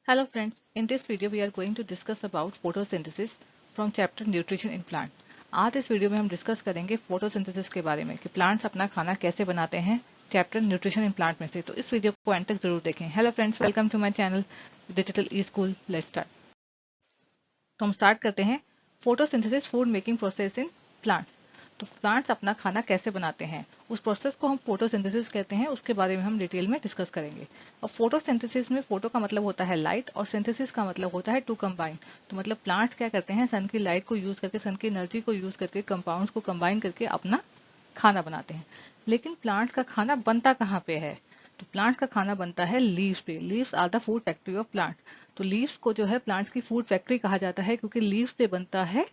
Hello friends, in this video we are going to discuss about photosynthesis from chapter nutrition in plant. आज इस video में हम discuss करेंगे photosynthesis के बारे में कि प्लांट्स अपना खाना कैसे बनाते हैं चैप्टर न्यूट्रिशन इन प्लांट में से। तो इस वीडियो को एंड तक जरूर देखें। Hello friends, welcome to my channel digital e school. Let's start. तो हम स्टार्ट करते हैं photosynthesis food making process in plants. तो प्लांट्स अपना खाना कैसे बनाते हैं, उस प्रोसेस को हम फोटोसिंथेसिस कहते हैं। उसके बारे में हम डिटेल में डिस्कस करेंगे। और फोटोसिंथेसिस में फोटो का मतलब होता है लाइट और सिंथेसिस का मतलब होता है टू कंबाइन। तो मतलब प्लांट्स क्या करते हैं, सन की लाइट को यूज करके, सन की एनर्जी को यूज करके कंपाउंड्स को कंबाइन करके अपना खाना बनाते हैं। लेकिन प्लांट्स का खाना बनता कहाँ पे है? तो प्लांट्स का खाना बनता है लीव्स पे। Leaves are the food factory of plants. तो लीव्स को जो है प्लांट्स की फूड फैक्ट्री कहा जाता है, क्योंकि लीव्स पे बनता है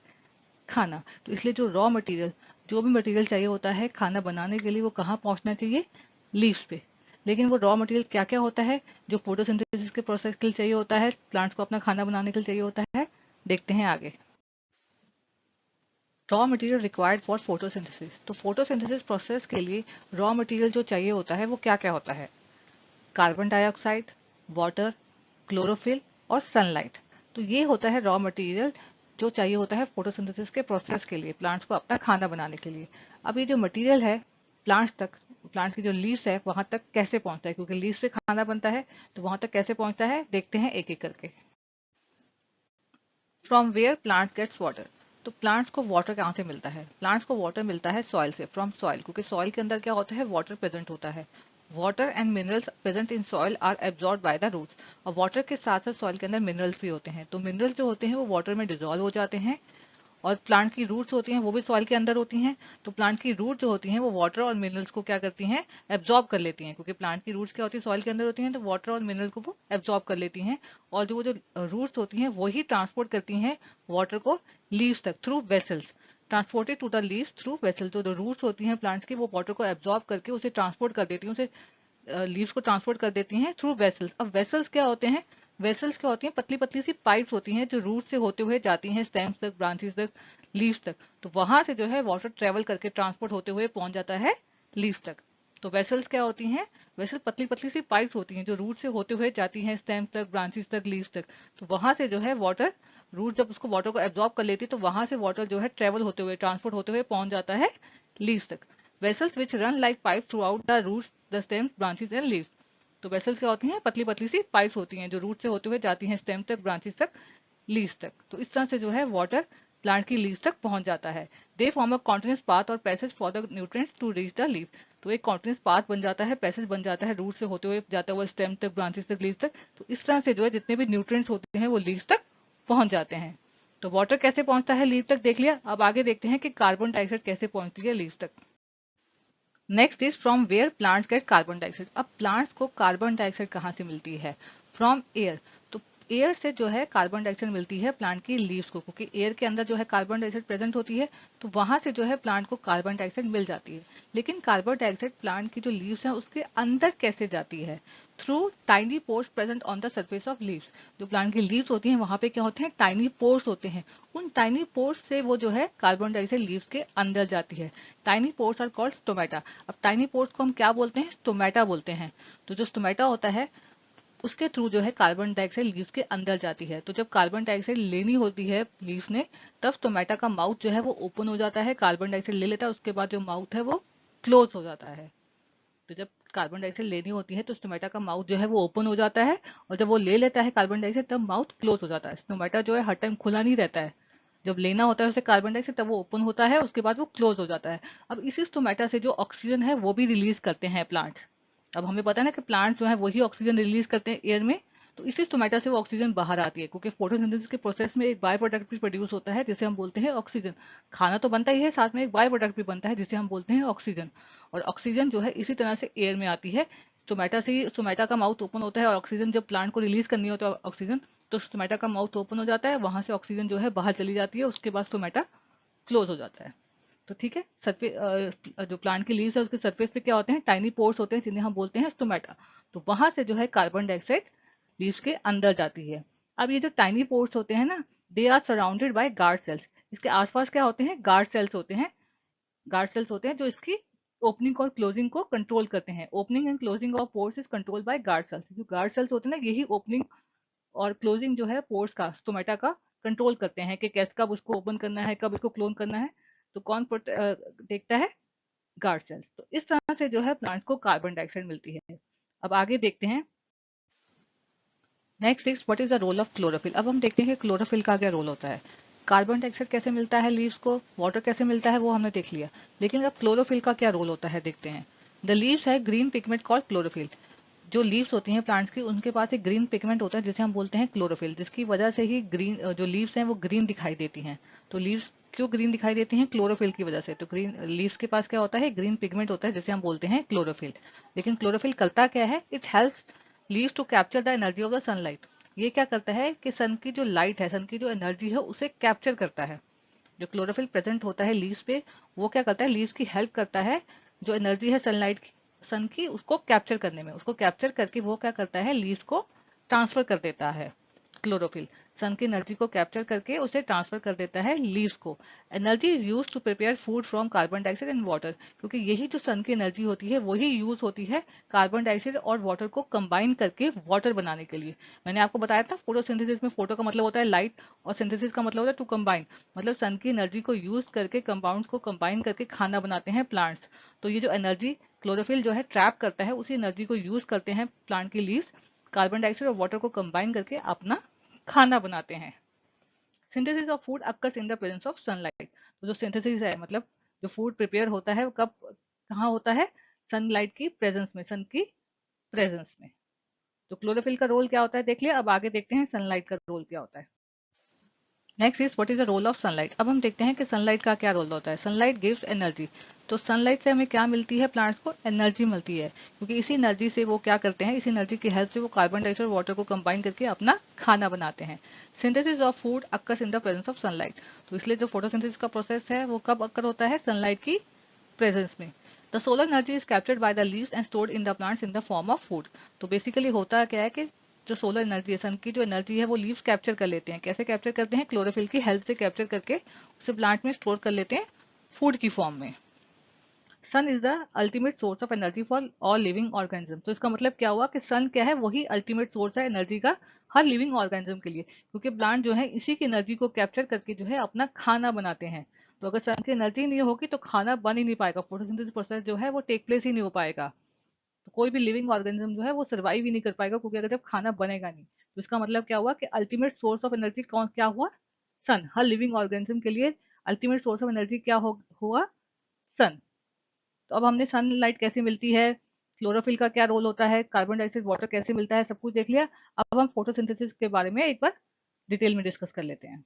खाना। तो इसलिए जो रॉ मटेरियल, जो भी मटेरियल चाहिए होता है खाना बनाने के लिए, वो कहाँ पहुंचना चाहिए? लीव्स पे। लेकिन वो रॉ मटेरियल क्या क्या होता है जो फोटोसिंथेसिस के प्रोसेस के लिए चाहिए होता है, प्लांट्स को अपना खाना बनाने के लिए चाहिए होता है? देखते हैं आगे। Raw material required for photosynthesis. तो फोटोसिंथेसिस प्रोसेस के लिए रॉ मटेरियल जो चाहिए होता है वो क्या क्या होता है? कार्बन डाइऑक्साइड, वाटर, क्लोरोफिल और सनलाइट। तो ये होता है रॉ मटेरियल जो चाहिए होता है फोटोसिंथेसिस के प्रोसेस के लिए, प्लांट्स को अपना खाना बनाने के लिए। अब ये जो मटेरियल है प्लांट्स तक, प्लांट्स की जो लीव्स है वहां तक कैसे पहुंचता है, क्योंकि लीव्स से खाना बनता है, तो वहां तक कैसे पहुंचता है देखते हैं एक एक करके। From where plants gets water. तो प्लांट्स को वाटर कहाँ से मिलता है? प्लांट्स को वाटर मिलता है सॉइल से, फ्रॉम सॉइल, क्योंकि सॉइल के अंदर क्या होता है, वाटर प्रेजेंट होता है। Water and minerals present in soil are absorb by the roots. और वाटर के साथ साथ सॉइल के अंदर मिनरल्स भी होते हैं। तो मिनरल्स जो होते हैं वो वाटर में डिजोल्व हो जाते हैं। और प्लांट की रूट्स होती हैं वो भी सॉइल के अंदर होती हैं। तो प्लांट की रूट जो होती हैं वो वाटर और मिनरल्स को क्या करती हैं, एब्जॉर्ब कर लेती हैं, क्योंकि प्लांट की रूट्स क्या होती है, सॉइल के अंदर होती हैं, तो वाटर और मिनरल को वो एब्जॉर्ब कर लेती हैं। और जो वो जो रूट्स होती हैं वही ट्रांसपोर्ट करती हैं वाटर को लीव्स तक through vessels. Transported to the leaves through vessel. तो जो रूट्स होती हैं प्लांट्स की वो वाटर को एब्जॉर्ब करके उसे ट्रांसपोर्ट कर देती हैं, उसे लीव्स को ट्रांसपोर्ट कर देती हैं थ्रू वेसल्स। अब वेसल्स क्या होते हैं? वेसल्स क्या होती हैं? पतली पतली सी पाइप्स होती हैं जो रूट से होते हुए जाती हैं स्टेम्स तक, ब्रांचेस तक, लीव्स तक। तो वहां से जो है वाटर ट्रेवल करके ट्रांसपोर्ट होते हुए पहुंच जाता है लीव्स तक। तो वेसल्स क्या होती हैं? वेसल पतली पतली सी पाइप्स होती हैं जो रूट से होते हुए जाती हैं स्टेम्स तक, ब्रांचेस तक, लीव्स तक। तो वहां से जो है वाटर, रूट जब उसको वाटर को एब्जॉर्ब कर लेती है तो वहां से वाटर जो है ट्रेवल होते हुए, ट्रांसपोर्ट होते हुए पहुंच जाता है लीव्स तक। Vessels which run like pipe throughout the roots, the stems, branches and leaves. तो वेसल्स क्या होती हैं? पतली पतली सी पाइप्स होती हैं जो रूट से होते हुए जाती हैं स्टेम तक, ब्रांचेस तक, लीव्स तक। तो इस तरह से जो है वाटर प्लांट की लीव्स तक पहुंच जाता है। They form a continuous path और passage for the nutrients to reach the leaf. तो एक कॉन्टिन्यूस पाथ बन जाता है, पैसेज बन जाता है, रूट से होते हुए जाता हुआ स्टेम तक, ब्रांचेस तक, लीव तक। तो इस तरह से जो है जितने भी न्यूट्रिएंट्स होते हैं वो लीव्स तक पहुंच जाते हैं। तो वाटर कैसे पहुंचता है लीव तक देख लिया। अब आगे देखते हैं कि कार्बन डाइऑक्साइड कैसे पहुंचती है लीव तक। Next is from where plants get carbon dioxide. अब प्लांट्स को कार्बन डाइऑक्साइड कहाँ से मिलती है? From air. तो एयर से जो है कार्बन डाइऑक्साइड मिलती है प्लांट की लीव्स को, क्योंकि एयर के अंदर जो है कार्बन डाइऑक्साइड प्रेजेंट होती है। तो वहां से जो है प्लांट को कार्बन डाइऑक्साइड मिल जाती है। लेकिन कार्बन डाइऑक्साइड प्लांट की जो लीव्स हैं उसके अंदर कैसे जाती है? Through tiny pores present on the surface of leaves. जो प्लांट की लीव्स होती हैं वहां पे क्या होते हैं, टाइनी पोर्स होते हैं। उन टाइनी पोर्स से वो जो है कार्बन डाइऑक्साइड लीव्स के अंदर जाती है। Tiny pores are called stomata. अब टाइनी पोर्स को हम क्या बोलते हैं? स्टोमेटा बोलते हैं। तो जो स्टोमेटा होता है उसके थ्रू जो है कार्बन डाइऑक्साइड लीव्स के अंदर जाती है। तो जब कार्बन डाइऑक्साइड लेनी होती है लीव्स ने, तब स्टोमेटा का माउथ जो है वो ओपन हो जाता है, कार्बन डाइऑक्साइड ले लेता है, उसके बाद जो माउथ है वो क्लोज हो जाता है। तो जब कार्बन डाइऑक्साइड लेनी होती है तो स्टोमेटा का माउथ जो है वो ओपन हो जाता है, और जब वो ले लेता है कार्बन डाइऑक्साइड तब माउथ क्लोज हो जाता है। स्टोमेटा जो है हर टाइम खुला नहीं रहता है। जब लेना होता है उसे कार्बन डाइऑक्साइड तब वो ओपन होता है, उसके बाद वो क्लोज हो जाता है। अब इसी स्टोमेटा से जो ऑक्सीजन है वो भी रिलीज करते हैं प्लांट। अब हमें पता है ना कि प्लांट जो है वही ऑक्सीजन रिलीज करते हैं एयर में। तो इसी स्टोमेटा से वो ऑक्सीजन बाहर आती है, क्योंकि फोटोसिंथेसिस के प्रोसेस में एक बाय प्रोडक्ट भी प्रोड्यूस होता है जिसे हम बोलते हैं ऑक्सीजन। खाना तो बनता ही है, साथ में एक बाय प्रोडक्ट भी बनता है जिसे हम बोलते हैं ऑक्सीजन। और ऑक्सीजन जो है इसी तरह से एयर में आती है। स्टोमेटा से ही, स्टोमेटा का माउथ ओपन होता है और ऑक्सीजन जब प्लांट को रिलीज करनी होता है ऑक्सीजन, तो स्टोमेटा का माउथ ओपन हो जाता है, वहां से ऑक्सीजन जो है बाहर चली जाती है, उसके बाद स्टोमेटा क्लोज हो जाता है। तो ठीक है, सरफेस जो प्लांट की लीव्स है उसके सरफेस पे क्या होते हैं, टाइनी पोर्स होते हैं जिन्हें हम बोलते हैं स्टोमेटा। तो वहां से जो है कार्बन डाइऑक्साइड लीव्स के अंदर जाती है। अब ये जो टाइनी पोर्स होते हैं ना, they are surrounded by guard cells. इसके आसपास क्या होते हैं, गार्ड सेल्स होते हैं। गार्ड सेल्स होते हैं जो इसकी ओपनिंग और क्लोजिंग को कंट्रोल करते हैं। Opening and closing of pores is control by guard sales. जो गार्ड सेल्स होते हैं ना, यही ओपनिंग और क्लोजिंग जो है पोर्स का, स्टोमेटा का कंट्रोल करते हैं कि कैसे कब उसको ओपन करना है, कब इसको क्लोज करना है। तो कौन देखता है? Guard cells. तो इस तरह से जो है प्लांट्स को कार्बन डाइऑक्साइड मिलती है। अब आगे देखते हैं next is what is the role of chlorophyll. अब हम देखते हैं कि क्लोरोफिल का क्या रोल होता है। कार्बन डाइऑक्साइड कैसे मिलता है लीव्स को, वाटर कैसे मिलता है वो हमने देख लिया, लेकिन अब क्लोरोफिल का क्या रोल होता है देखते हैं। द लीव्स है ग्रीन पिगमेंट कॉल्ड क्लोरोफिल। जो लीव्स होती हैं प्लांट्स की, उनके पास एक ग्रीन पिगमेंट होता है जिसे हम बोलते हैं क्लोरोफिल, जिसकी वजह से ही ग्रीन जो लीव्स हैं वो ग्रीन दिखाई देती हैं। तो लीव्स क्यों ग्रीन दिखाई देती हैं? क्लोरोफिल की वजह से। तो ग्रीन लीव्स के पास क्या होता है? ग्रीन पिगमेंट होता है जिसे हम बोलते हैं क्लोरोफिल। लेकिन क्लोरोफिल करता क्या है? It helps leaves to capture the energy of the sunlight. ये क्या करता है कि सन की जो लाइट है, सन की जो एनर्जी है उसे कैप्चर करता है। जो क्लोरोफिल प्रेजेंट होता है लीव्स पे, वो क्या करता है? लीव्स की हेल्प करता है जो एनर्जी है सनलाइट की, सन की, उसको कैप्चर करने में। उसको कैप्चर करके वो क्या करता है? लीव्स को ट्रांसफर कर देता है। क्लोरोफिल सन की एनर्जी को कैप्चर करके उसे ट्रांसफर कर देता है लीव्स को। Energy is use to prepare food from carbon dioxide and water, क्योंकि यही जो सन की एनर्जी होती है वही यूज होती है कार्बन डाइऑक्साइड और वाटर को कंबाइन करके वाटर बनाने के लिए। मैंने आपको बताया था फोटोसिंथेसिस में फोटो का मतलब होता है लाइट और सिंथेसिस का मतलब होता है टू कंबाइन। मतलब सन की एनर्जी को यूज करके कंपाउंड्स को कंबाइन करके खाना बनाते हैं प्लांट्स। तो ये जो एनर्जी क्लोरोफिल जो है ट्रैप करता है, उसी एनर्जी को यूज करते हैं प्लांट की लीव्स कार्बन डाइऑक्साइड और वाटर को कंबाइन करके अपना खाना बनाते हैं। Synthesis of food occurs in the presence of sunlight. तो जो सिंथेसिस है मतलब जो फूड प्रिपेयर होता है वो कब कहाँ होता है? सनलाइट की प्रेजेंस में, सन की प्रेजेंस में। तो क्लोरोफिल का रोल क्या होता है देख लिया। अब आगे देखते हैं सनलाइट का रोल क्या होता है। Next is what is the role of sunlight. अब हम देखते हैं कि सनलाइट का क्या रोल होता है। Sunlight gives energy. तो सनलाइट से हमें क्या मिलती है? प्लांट्स को एनर्जी मिलती है, क्योंकि इसी एनर्जी से वो क्या करते हैं? इसी एनर्जी की हेल्प से वो कार्बन डाइऑक्साइड और वाटर को कंबाइन करके अपना खाना बनाते हैं। Synthesis of food occurs in the presence of sunlight. तो इसलिए जो फोटोसिंथेसिस का प्रोसेस है वो कब अक्कर होता है? सनलाइट की प्रेजेंस में। The solar energy is captured by the leaves and stored in the plants in the form of food. तो बेसिकली होता क्या है कि जो सोलर एनर्जी है, सन की जो एनर्जी है वो लीव्स कैप्चर कर लेते हैं। कैसे कैप्चर करते हैं? क्लोरोफिल की हेल्प से कैप्चर करके उसे प्लांट में स्टोर कर लेते हैं फूड की फॉर्म में। Sun is the ultimate source of energy for all living organism. तो इसका मतलब क्या हुआ कि सन क्या है? वही अल्टीमेट सोर्स है एनर्जी का हर लिविंग ऑर्गेनिज्म के लिए, क्योंकि प्लांट जो है इसी की एनर्जी को कैप्चर करके जो है अपना खाना बनाते हैं। तो अगर सन की एनर्जी नहीं होगी तो खाना बन ही नहीं पाएगा, फोटोसिंथेसिस प्रोसेस जो है वो टेक प्लेस ही नहीं हो पाएगा। तो कोई भी लिविंग ऑर्गेनिज्म जो है वो सर्वाइव ही नहीं कर पाएगा, क्योंकि अगर जब खाना बनेगा नहीं तो इसका मतलब क्या हुआ कि अल्टीमेट सोर्स ऑफ एनर्जी कौन क्या हुआ? सन। हर लिविंग ऑर्गेनिज्म के लिए अल्टीमेट सोर्स ऑफ एनर्जी क्या हुआ? सन। तो अब हमने सनलाइट कैसे मिलती है, क्लोरोफिल का क्या रोल होता है, कार्बन डाइऑक्साइड वाटर कैसे मिलता है, सब कुछ देख लिया। अब हम फोटोसिंथेसिस के बारे में एक बार डिटेल में डिस्कस कर लेते हैं।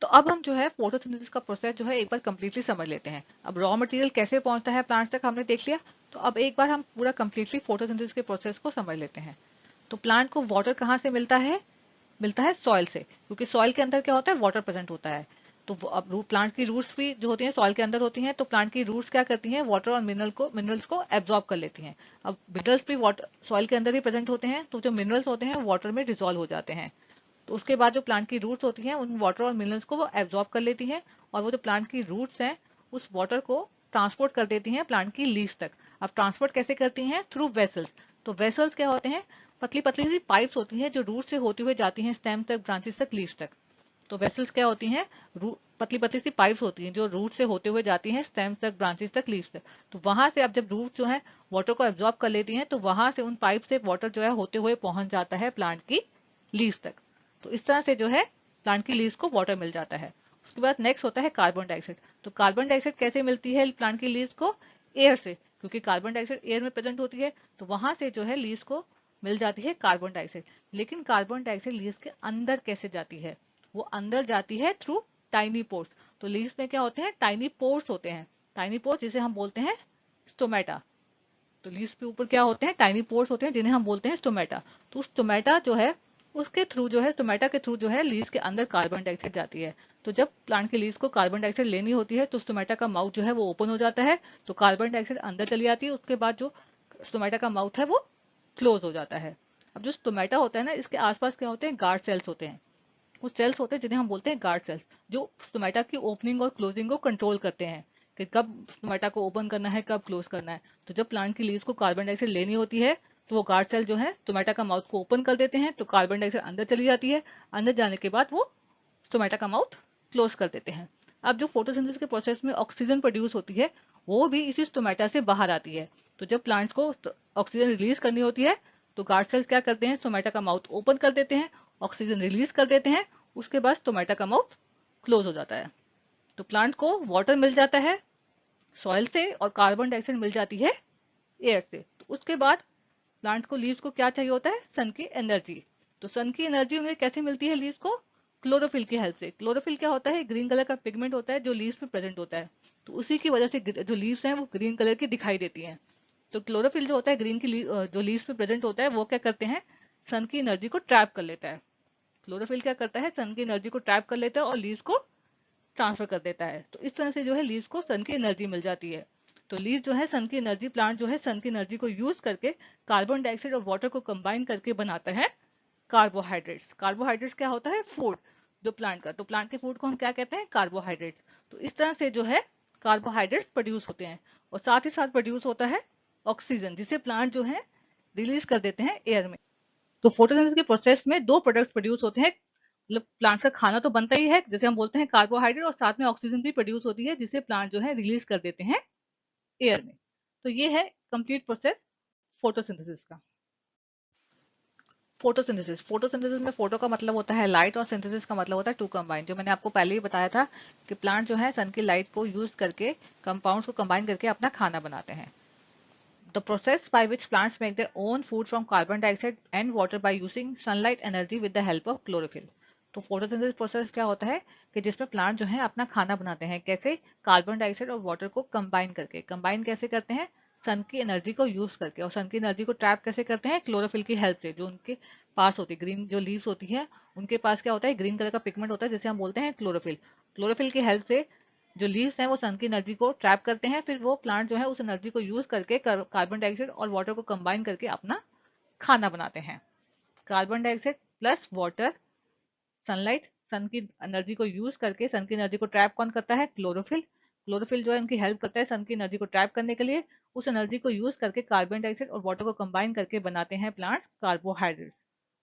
तो अब हम जो है फोटोसिंथेसिस का प्रोसेस जो है एक बार कंप्लीटली समझ लेते हैं। अब रॉ मटेरियल कैसे पहुंचता है प्लांट्स तक हमने देख लिया। तो अब एक बार हम पूरा कंप्लीटली फोटोसिंथेसिस के प्रोसेस को समझ लेते हैं। तो प्लांट को वाटर कहाँ से मिलता है? मिलता है सॉइल से, क्योंकि सॉइल के अंदर क्या होता है? वाटर प्रेजेंट होता है। तो अब रूट प्लांट की रूट्स भी जो होती हैं सॉइल के अंदर होती हैं, तो प्लांट की रूट्स क्या करती हैं? वाटर और मिनरल्स को एब्जॉर्ब कर लेती हैं। अब मिनरल्स भी वाटर सॉइल के अंदर ही प्रेजेंट होते हैं, तो जो मिनरल्स होते हैं वाटर में डिसॉल्व हो जाते हैं। तो उसके बाद जो प्लांट की रूट्स होती हैं उन वाटर और मिनरल्स को वो एब्जॉर्ब कर लेती हैं, और वो जो प्लांट की रूट्स हैं उस वाटर को ट्रांसपोर्ट कर देती हैं प्लांट की लीव्स तक। अब ट्रांसपोर्ट कैसे करती हैं? Through vessels. तो वेसल्स क्या होते हैं? पतली पतली सी पाइप्स होती हैं जो रूट से होते हुए जाती हैं स्टेम तक, ब्रांचेस तक, लीव्स तक। तो वेसल्स क्या होती हैं? पतली पतली सी पाइप्स होती हैं जो रूट से होते हुए जाती हैं स्टेम तक, ब्रांचेस तक, लीव्स तक। तो वहां से अब जब रूट जो है वाटर को एब्जॉर्ब कर लेती हैं तो वहां से उन पाइप से वाटर जो है होते हुए पहुंच जाता है प्लांट की लीव्स तक। तो इस तरह से जो है प्लांट की लीव्स को वाटर मिल जाता है। उसके बाद नेक्स्ट होता है कार्बन डाइऑक्साइड। तो कार्बन डाइऑक्साइड कैसे मिलती है प्लांट की लीव्स को? एयर से, क्योंकि कार्बन डाइऑक्साइड एयर में प्रेजेंट होती है, तो वहां से जो है लीव्स को मिल जाती है कार्बन डाइऑक्साइड। लेकिन कार्बन डाइऑक्साइड लीव्स के अंदर कैसे जाती है? वो अंदर जाती है थ्रू टाइनी पोर्स। तो लीव्स में क्या होते हैं? टाइनी पोर्स होते हैं। टाइनी पोर्स जिसे हम बोलते हैं स्टोमेटा। तो लीव्स के ऊपर क्या होते हैं? टाइनी पोर्स होते हैं जिन्हें हम बोलते हैं स्टोमेटा। तो स्टोमेटा जो है उसके थ्रू जो है स्टोमेटा के थ्रू जो है लीव्स के अंदर कार्बन डाइऑक्साइड जाती है। तो जब प्लांट के लीव्स को कार्बन डाइऑक्साइड लेनी होती है तो स्टोमेटा का माउथ जो है वो ओपन हो जाता है, तो कार्बन डाइऑक्साइड अंदर चली आती है। उसके बाद जो स्टोमेटा का माउथ है वो क्लोज हो जाता है। अब जो स्टोमेटा होता है ना, इसके आसपास क्या होते हैं? गार्ड सेल्स होते हैं। कुछ सेल्स होते हैं जिन्हें हम बोलते हैं गार्ड सेल्स, जो स्टोमेटा की ओपनिंग और क्लोजिंग को कंट्रोल करते हैं कि कब स्टोमेटा को ओपन करना है, कब क्लोज करना है। तो जब प्लांट की लीव्स को कार्बन डाइऑक्साइड लेनी होती है तो वो गार्ड सेल जो है स्टोमेटा का माउथ को ओपन कर देते हैं, तो कार्बन डाइऑक्साइड अंदर चली जाती है। अंदर जाने के बाद वो स्टोमेटा का माउथ क्लोज कर देते हैं। अब जो फोटोसिंथेसिस के प्रोसेस में ऑक्सीजन प्रोड्यूस होती है वो भी इसी स्टोमेटा से बाहर आती है। तो जब प्लांट्स को ऑक्सीजन रिलीज करनी होती है तो गार्ड सेल्स क्या करते हैं, स्टोमेटा का माउथ ओपन कर देते हैं, ऑक्सीजन रिलीज कर देते हैं, उसके बाद स्टोमेटा का माउथ क्लोज हो जाता है। तो प्लांट को वाटर मिल जाता है सॉइल से और कार्बन डाइऑक्साइड मिल जाती है एयर से। तो उसके बाद प्लांट को, लीव्स को क्या चाहिए होता है, सन की एनर्जी। तो सन की एनर्जी उन्हें कैसे मिलती है लीव्स को, क्लोरोफिल की हेल्प से। क्लोरोफिल क्या होता है, ग्रीन कलर का पिगमेंट होता है जो लीव्स में प्रेजेंट होता है। तो उसी की वजह से जो लीव्स हैं वो ग्रीन कलर की दिखाई देती हैं। तो क्लोरोफिल जो होता है ग्रीन की जो लीव्स में प्रेजेंट होता है वो क्या करते हैं, सन की एनर्जी को ट्रैप कर लेता है। क्लोरोफिल क्या करता है, सन की एनर्जी को ट्रैप कर लेता है और लीव्स को ट्रांसफर कर देता है। तो इस तरह से जो है लीव्स को सन की एनर्जी मिल जाती है। तो लीव जो है सन की एनर्जी, प्लांट जो है सन की एनर्जी को यूज करके कार्बन डाइऑक्साइड और वाटर को कंबाइन करके बनाता है कार्बोहाइड्रेट्स। कार्बोहाइड्रेट्स क्या होता है, फूड जो प्लांट का। तो प्लांट के फूड को हम क्या कहते हैं, कार्बोहाइड्रेट्स। तो इस तरह से जो है कार्बोहाइड्रेट्स प्रोड्यूस होते हैं और साथ ही साथ प्रोड्यूस होता है ऑक्सीजन, जिसे प्लांट जो है रिलीज कर देते हैं एयर में। तो फोटोसिंथेसिस के प्रोसेस में दो प्रोडक्ट्स प्रोड्यूस होते हैं। मतलब प्लांट्स का खाना तो बनता ही है, जैसे हम बोलते हैं कार्बोहाइड्रेट, और साथ में ऑक्सीजन भी प्रोड्यूस होती है जिसे प्लांट जो है रिलीज कर देते हैं एयर में। तो ये है कंप्लीट प्रोसेस फोटोसिंथेसिस का। फोटोसिंथेसिस, फोटोसिंथेसिस में फोटो का मतलब होता है लाइट और सिंथेसिस का मतलब होता है टू कंबाइन। जो मैंने आपको पहले ही बताया था कि प्लांट जो है सन की लाइट को यूज करके कंपाउंड्स को कंबाइन करके अपना खाना बनाते हैं। The process by which plants make their own food from carbon dioxide and water by using sunlight energy with the help of chlorophyll। तो फोटोसिंथेसिस प्रोसेस क्या होता है कि जिसमें प्लांट जो है अपना खाना बनाते हैं, कैसे, कार्बन डाइऑक्साइड और वाटर को कंबाइन करके। कंबाइन कैसे करते हैं, सन की एनर्जी को यूज करके। और सन की एनर्जी को ट्रैप कैसे करते हैं, क्लोरोफिल की हेल्प से। जो उनके पास होती है ग्रीन जो लीव्स होती है उनके पास क्या होता है, ग्रीन कलर का पिगमेंट होता है जिसे हम बोलते हैं क्लोरोफिल। क्लोरोफिल की हेल्प से जो लीव्स हैं वो सन की एनर्जी को ट्रैप करते हैं, फिर वो प्लांट जो है उस एनर्जी को यूज करके कार्बन डाइऑक्साइड और वाटर को कंबाइन करके अपना खाना बनाते हैं। Carbon dioxide plus water, sunlight, sun की एनर्जी को यूज करके, सन की एनर्जी को ट्रैप कौन करता है, क्लोरोफिल। क्लोरोफिल जो है उनकी हेल्प करता है सन की एनर्जी को ट्रैप करने के लिए। उस एनर्जी को यूज करके कार्बन डाइऑक्साइड और वाटर को कंबाइन करके बनाते हैं प्लांट्स कार्बोहाइड्रेट,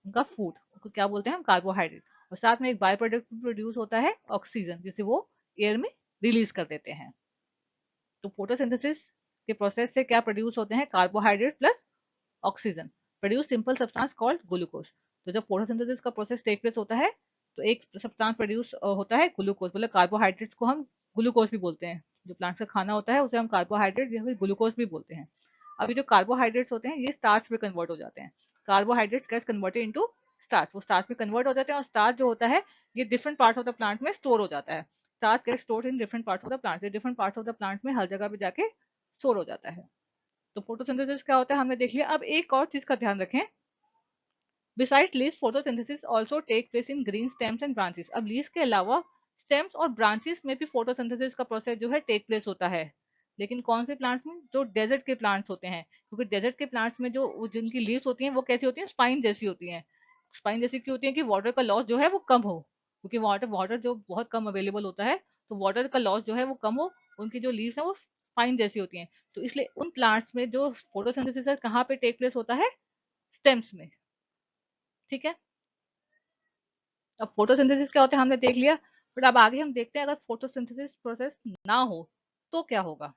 उनका फूड। उसको क्या बोलते हैं हम, कार्बोहाइड्रेट। और साथ में एक बाय प्रोडक्ट प्रोड्यूस होता है ऑक्सीजन, जिसे वो एयर में रिलीज कर देते हैं। तो फोटोसिंथेसिस के प्रोसेस से क्या प्रोड्यूस होते हैं, carbohydrate plus oxygen produce simple substance called glucose. तो जब फोटोसिंथेसिस का प्रोसेस टेक प्लेस होता है तो एक सब्सटेंस प्रोड्यूस होता है ग्लूकोज, मतलब कार्बोहाइड्रेट्स को हम ग्लूकोज भी बोलते हैं। जो प्लांट्स का खाना होता है उसे हम कार्बोहाइड्रेट या फिर ग्लूकोज भी बोलते हैं। अभी जो कार्बोहाइड्रेट्स होते हैं ये स्टार्च में कन्वर्ट हो जाते हैं। Carbohydrates gets converted into starch, वो स्टार्च में कन्वर्ट हो जाते हैं। और स्टार्च जो होता है ये different parts of the plant में स्टोर हो जाता है। Starch gets stored in different parts of the plant, different parts of the plant में हर जगह पे जाके स्टोर हो जाता है। तो फोटोसिंथेसिस क्या होता है हमने देख लिया। अब एक और चीज का ध्यान रखें, beside leaves photosynthesis also take place in green stems and branches. अब लीव्स के अलावा स्टेम्स और ब्रांचेस में भी फोटोसिंथेसिस का प्रोसेस जो है टेक प्लेस होता है। लेकिन कौन से प्लांट्स में, जो डेजर्ट के प्लांट्स होते हैं, क्योंकि डेजर्ट के प्लांट्स में जो जिनकी लीव्स होती हैं वो कैसी होती हैं, स्पाइन जैसी होती हैं। स्पाइन जैसी क्यों होती है, कि वाटर का लॉस जो है वो कम हो, क्योंकि वाटर वाटर जो बहुत कम अवेलेबल होता है, तो वाटर का लॉस जो है वो कम हो, उनकी जो लीव्स है वो स्पाइन जैसी होती हैं। तो इसलिए उन प्लांट्स में जो फोटोसिंथेसिस है कहाँ पे टेक प्लेस होता है, स्टेम्स में। ठीक है, अब फोटोसिंथेसिस क्या होता है हमने देख लिया, बट अब आगे हम देखते हैं अगर फोटोसिंथेसिस प्रोसेस ना हो तो क्या होगा।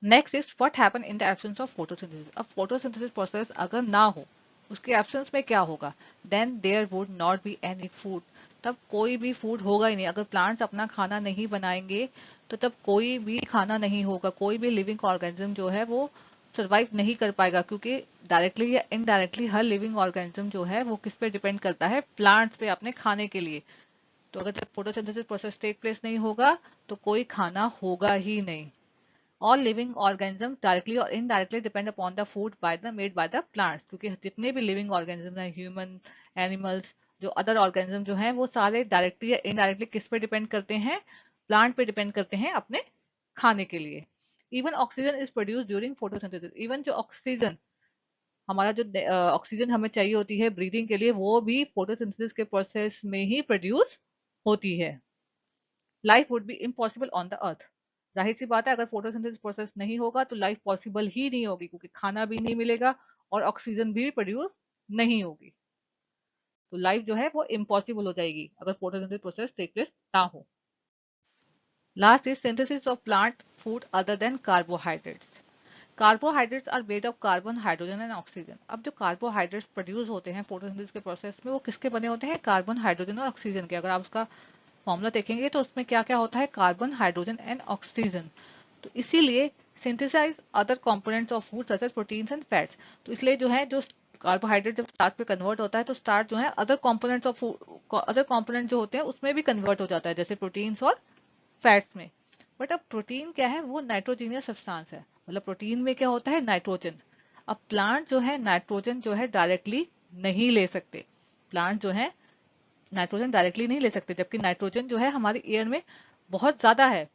Next is what happen in the absence of photosynthesis. अब फोटोसिंथेसिस प्रोसेस अगर ना हो, उसके एब्सेंस में क्या होगा, then there would not be any food. तब कोई भी फूड होगा ही नहीं। अगर प्लांट्स अपना खाना नहीं बनाएंगे तो तब कोई भी खाना नहीं होगा, कोई भी लिविंग ऑर्गेनिज्म जो है वो सरवाइव नहीं कर पाएगा, क्योंकि डायरेक्टली या इनडायरेक्टली हर लिविंग ऑर्गेनिज्म जो है वो किस पे डिपेंड करता है, प्लांट्स पे, अपने खाने के लिए। तो अगर जब फोटोसिंथेसिस प्रोसेस टेक प्लेस नहीं होगा तो कोई खाना होगा ही नहीं। ऑल लिविंग ऑर्गेनिज्म डायरेक्टली और indirectly depend upon the food by the made by the plants, क्योंकि जितने भी लिविंग ऑर्गेनिज्म हैं, ह्यूमन, एनिमल्स, जो अदर ऑर्गेनिज्म जो हैं, वो सारे डायरेक्टली या इनडायरेक्टली किस पे डिपेंड करते हैं, प्लांट पे डिपेंड करते हैं अपने खाने के लिए। Even oxygen is produce during photosynthesis. Even जो ऑक्सीजन, हमारा जो ऑक्सीजन हमें चाहिए होती है ब्रीदिंग के लिए, वो भी फोटोसिंथेसिस के प्रोसेस में ही प्रोड्यूस होती है। Life would be impossible on the earth. जाहिर सी बात है अगर फोटोसिंथेसिस प्रोसेस नहीं होगा तो लाइफ पॉसिबल ही नहीं होगी, क्योंकि खाना भी नहीं मिलेगा और ऑक्सीजन भी प्रोड्यूस नहीं होगी। तो लाइफ जो है वो इम्पॉसिबल हो जाएगी अगर फोटोसिंथेसिस प्रोसेस टेक प्लेस ना हो। Last is synthesis of plant food other than carbohydrates. Carbohydrates are made of carbon, hydrogen and oxygen. अब जो कार्बोहाइड्रेट्स प्रोड्यूस होते हैं फोटोसिंथेसिस के प्रोसेस में, वो किसके बने होते हैं? कार्बन, हाइड्रोजन और ऑक्सीजन के। अगर आप उसका फॉर्मूला देखेंगे तो उसमें क्या क्या होता है? Carbon, hydrogen and oxygen. तो इसीलिए synthesize other components of food such as proteins and fats. तो इसलिए जो है, जो कार्बोहाइड्रेट जब स्टार्च पे कन्वर्ट होता है तो स्टार्च जो है other components of food, other component जो होते हैं उसमें भी कन्वर्ट हो जाता है, जैसे प्रोटीन्स और फैट्स में। बट अब प्रोटीन क्या है? वो नाइट्रोजीनियस सब्सटेंस है। मतलब प्रोटीन में क्या होता है? नाइट्रोजन। अब प्लांट जो है नाइट्रोजन जो है डायरेक्टली नहीं ले सकते। प्लांट जो है नाइट्रोजन डायरेक्टली नहीं ले सकते, जबकि नाइट्रोजन जो है हमारी एयर में बहुत ज्यादा है।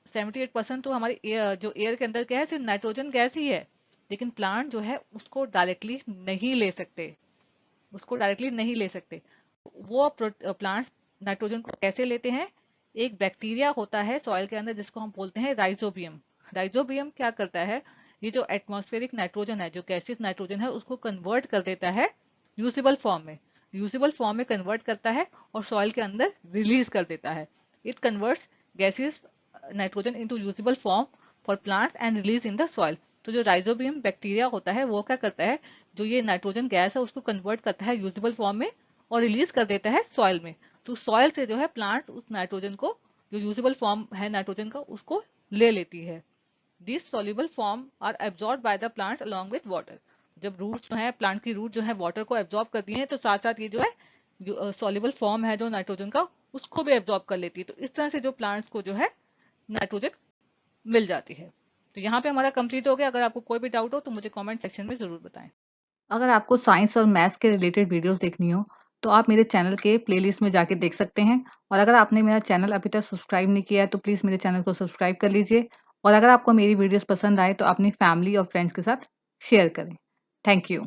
78% तो हमारी जो एयर के अंदर क्या है, सिर्फ नाइट्रोजन गैस ही है। लेकिन प्लांट जो है उसको डायरेक्टली नहीं ले सकते, उसको डायरेक्टली नहीं ले सकते। वो प्लांट्स नाइट्रोजन को कैसे लेते हैं? एक बैक्टीरिया होता है सॉइल के अंदर जिसको हम बोलते हैं राइजोबियम। राइजोबियम क्या करता है? ये जो एटमॉस्फेरिक नाइट्रोजन है, जो गैसियस नाइट्रोजन है, उसको कन्वर्ट कर देता है यूजेबल फॉर्म में। यूजेबल फॉर्म में कन्वर्ट करता है और सॉइल के अंदर रिलीज कर देता है। It converts gaseous nitrogen into usable form for plants and release in the soil. तो जो राइजोबियम बैक्टीरिया होता है वो क्या करता है? जो ये नाइट्रोजन गैस है उसको कन्वर्ट करता है यूजेबल फॉर्म में और रिलीज कर देता है सॉइल में। तो सॉइल से जो है प्लांट उस नाइट्रोजन को, जो यूजेबल फॉर्म है नाइट्रोजन का, उसको ले लेती है। This soluble form are absorb by the plants along with water. जब रूट्स जो है, प्लांट की रूट जो है वाटर को एब्जॉर्ब करती है, तो साथ साथ ये जो है जो सॉल्युबल फॉर्म है जो नाइट्रोजन का, उसको भी एब्जॉर्ब कर लेती है। तो इस तरह से जो प्लांट्स को जो है नाइट्रोजन मिल जाती है। तो यहाँ पे हमारा कंप्लीट हो गया। अगर आपको कोई भी डाउट हो तो मुझे कमेंट सेक्शन में जरूर बताएं। अगर आपको साइंस और मैथ्स के रिलेटेड वीडियोस देखनी हो तो आप मेरे चैनल के प्लेलिस्ट में जाके देख सकते हैं। और अगर आपने मेरा चैनल अभी तक सब्सक्राइब नहीं किया है तो प्लीज़ मेरे चैनल को सब्सक्राइब कर लीजिए। और अगर आपको मेरी वीडियोस पसंद आए तो अपनी फैमिली और फ्रेंड्स के साथ शेयर करें। Thank you.